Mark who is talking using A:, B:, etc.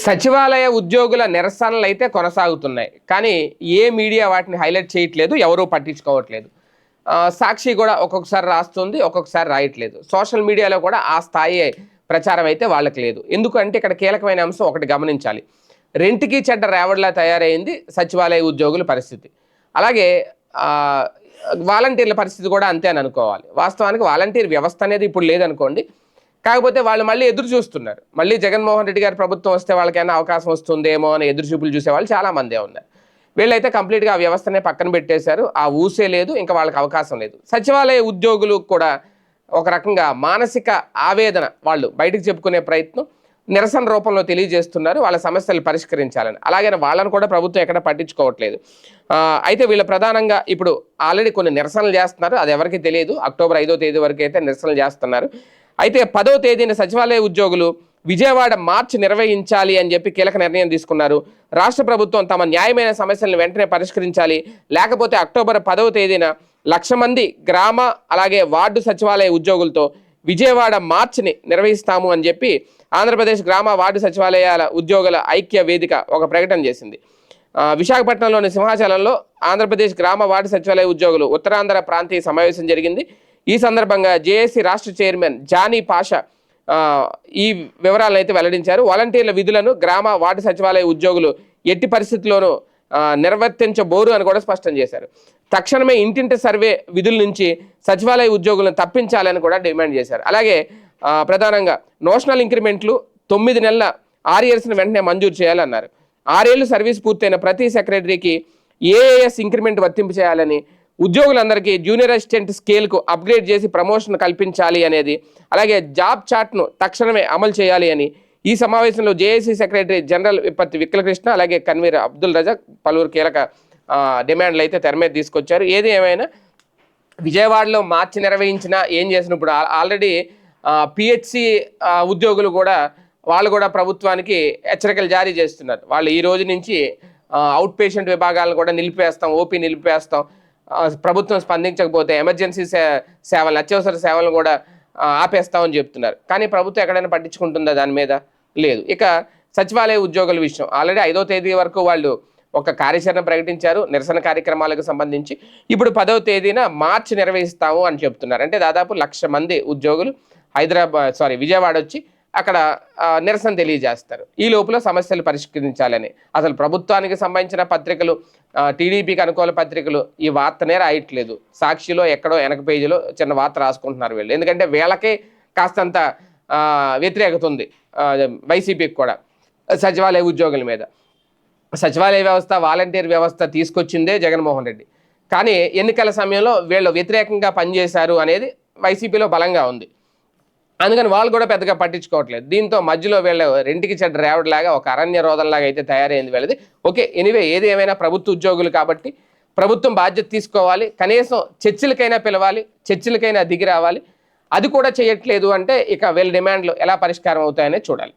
A: సచివాలయ ఉద్యోగుల నిరసనలు అయితే కొనసాగుతున్నాయి. కానీ ఏ మీడియా వాటిని హైలైట్ చేయట్లేదు, ఎవరూ పట్టించుకోవట్లేదు. సాక్షి కూడా ఒక్కొక్కసారి రాస్తుంది, ఒక్కొక్కసారి రాయట్లేదు. సోషల్ మీడియాలో కూడా ఆ స్థాయి ప్రచారం అయితే వాళ్ళకి లేదు. ఎందుకంటే ఇక్కడ కీలకమైన అంశం ఒకటి గమనించాలి. రెంటికి చెడ్డ రేవడిలా తయారైంది సచివాలయ ఉద్యోగుల పరిస్థితి. అలాగే వాలంటీర్ల పరిస్థితి కూడా అంతే అని అనుకోవాలి. వాస్తవానికి వాలంటీర్ వ్యవస్థ అనేది ఇప్పుడు లేదనుకోండి. కాకపోతే వాళ్ళు మళ్ళీ ఎదురు చూస్తున్నారు. మళ్ళీ జగన్మోహన్ రెడ్డి గారి ప్రభుత్వం వస్తే వాళ్ళకైనా అవకాశం వస్తుందేమో అని ఎదురు చూపులు చూసేవాళ్ళు చాలామందే ఉన్నారు. వీళ్ళైతే కంప్లీట్గా ఆ వ్యవస్థనే పక్కన పెట్టేశారు. ఆ ఊసే లేదు, ఇంకా వాళ్ళకి అవకాశం లేదు. సచివాలయ ఉద్యోగులు కూడా ఒక రకంగా మానసిక ఆవేదన వాళ్ళు బయటకు చెప్పుకునే ప్రయత్నం నిరసన రూపంలో తెలియజేస్తున్నారు, వాళ్ళ సమస్యలు పరిష్కరించాలని. అలాగే వాళ్ళని కూడా ప్రభుత్వం ఎక్కడ పట్టించుకోవట్లేదు. అయితే వీళ్ళ ప్రధానంగా ఇప్పుడు ఆల్రెడీ కొన్ని నిరసనలు చేస్తున్నారు, అది ఎవరికి తెలియదు. అక్టోబర్ 5వ తేదీ వరకు అయితే నిరసనలు చేస్తున్నారు. అయితే 10వ తేదీన సచివాలయ ఉద్యోగులు విజయవాడ మార్చ్ నిర్వహించాలి అని చెప్పి కీలక నిర్ణయం తీసుకున్నారు. రాష్ట్ర ప్రభుత్వం తమ న్యాయమైన సమస్యలను వెంటనే పరిష్కరించాలి, లేకపోతే అక్టోబర్ 10వ తేదీన 1,00,000 మంది గ్రామ అలాగే వార్డు సచివాలయ ఉద్యోగులతో విజయవాడ మార్చ్ని నిర్వహిస్తాము అని చెప్పి ఆంధ్రప్రదేశ్ గ్రామ వార్డు సచివాలయాల ఉద్యోగుల ఐక్య వేదిక ఒక ప్రకటన చేసింది. విశాఖపట్నంలోని సింహాచలంలో ఆంధ్రప్రదేశ్ గ్రామ వార్డు సచివాలయ ఉద్యోగులు ఉత్తరాంధ్ర ప్రాంతీయ సమావేశం జరిగింది. ఈ సందర్భంగా జేఏసీ రాష్ట్ర చైర్మన్ జానీ పాషా ఈ వివరాలను అయితే వెల్లడించారు. వాలంటీర్ల విధులను గ్రామ వార్డు సచివాలయ ఉద్యోగులు ఎట్టి పరిస్థితుల్లోనూ నిర్వర్తించబోరు అని కూడా స్పష్టం చేశారు. తక్షణమే ఇంటింటి సర్వే విధుల నుంచి సచివాలయ ఉద్యోగులను తప్పించాలని కూడా డిమాండ్ చేశారు. అలాగే ప్రధానంగా నోషనల్ ఇంక్రిమెంట్లు 9 నెలల ఆర్ఇయర్స్ని వెంటనే మంజూరు చేయాలన్నారు. 6 ఏళ్లు సర్వీస్ పూర్తయిన ప్రతి సెక్రటరీకి ఏఏఎస్ ఇంక్రిమెంట్ వర్తింపు చేయాలని, ఉద్యోగులందరికీ జూనియర్ అసిస్టెంట్ స్కేల్కు అప్గ్రేడ్ చేసి ప్రమోషన్ కల్పించాలి అనేది, అలాగే జాబ్ చార్ట్ను తక్షణమే అమలు చేయాలి అని ఈ సమావేశంలో జేఏసీ సెక్రటరీ జనరల్ విపత్తి విక్కలకృష్ణ అలాగే కన్వీర్ అబ్దుల్ రజాక్ పలువురు కీలక డిమాండ్లు అయితే తెర మీద తీసుకొచ్చారు. ఏది ఏమైనా విజయవాడలో మార్చి నిర్వహించిన ఏం చేసినప్పుడు ఆల్రెడీ పిహెచ్సి ఉద్యోగులు కూడా వాళ్ళు కూడా ప్రభుత్వానికి హెచ్చరికలు జారీ చేస్తున్నారు. వాళ్ళు ఈ రోజు నుంచి అవుట్ పేషెంట్ విభాగాలను కూడా నిలిపేస్తాం, ఓపీ నిలిపేస్తాం, ప్రభుత్వం స్పందించకపోతే ఎమర్జెన్సీ సేవలు అత్యవసర సేవలను కూడా ఆపేస్తామని చెప్తున్నారు. కానీ ప్రభుత్వం ఎక్కడైనా పట్టించుకుంటుందా? దాని మీద లేదు. ఇక సచివాలయ ఉద్యోగుల విషయం ఆల్రెడీ 5వ తేదీ వరకు వాళ్ళు ఒక కార్యాచరణ ప్రకటించారు నిరసన కార్యక్రమాలకు సంబంధించి. ఇప్పుడు 10వ తేదీన మార్చి నిర్వహిస్తాము అని చెప్తున్నారు. అంటే దాదాపు 1,00,000 మంది ఉద్యోగులు విజయవాడ వచ్చి అక్కడ నిరసన తెలియజేస్తారు. ఈ లోపల సమస్యలు పరిష్కరించాలని. అసలు ప్రభుత్వానికి సంబంధించిన పత్రికలు, టీడీపీకి అనుకూల పత్రికలు ఈ వార్తనే రాయట్లేదు. సాక్షిలో ఎక్కడో వెనక పేజీలో చిన్న వార్త రాసుకుంటున్నారు వీళ్ళు. ఎందుకంటే వీళ్ళకే కాస్తంత వ్యతిరేకత ఉంది వైసీపీకి కూడా సచివాలయ ఉద్యోగుల మీద. సచివాలయ వ్యవస్థ, వాలంటీర్ వ్యవస్థ తీసుకొచ్చిందే జగన్మోహన్ రెడ్డి. కానీ ఎన్నికల సమయంలో వీళ్ళు వ్యతిరేకంగా పనిచేశారు అనేది వైసీపీలో బలంగా ఉంది. అందుకని వాళ్ళు కూడా పెద్దగా పట్టించుకోవట్లేదు. దీంతో మధ్యలో వీళ్ళ రెంటికి చెడ్డ రేవడిలాగా ఒక అరణ్య రోధంలాగా అయితే తయారైంది వీళ్ళది. ఓకే, ఎనీవే ఏది ఏమైనా ప్రభుత్వ ఉద్యోగులు కాబట్టి ప్రభుత్వం బాధ్యత తీసుకోవాలి. కనీసం చర్చలకైనా పిలవాలి, చర్చలకైనా దిగి రావాలి. అది కూడా చేయట్లేదు అంటే ఇక వీళ్ళ డిమాండ్లు ఎలా పరిష్కారం అవుతాయనే చూడాలి.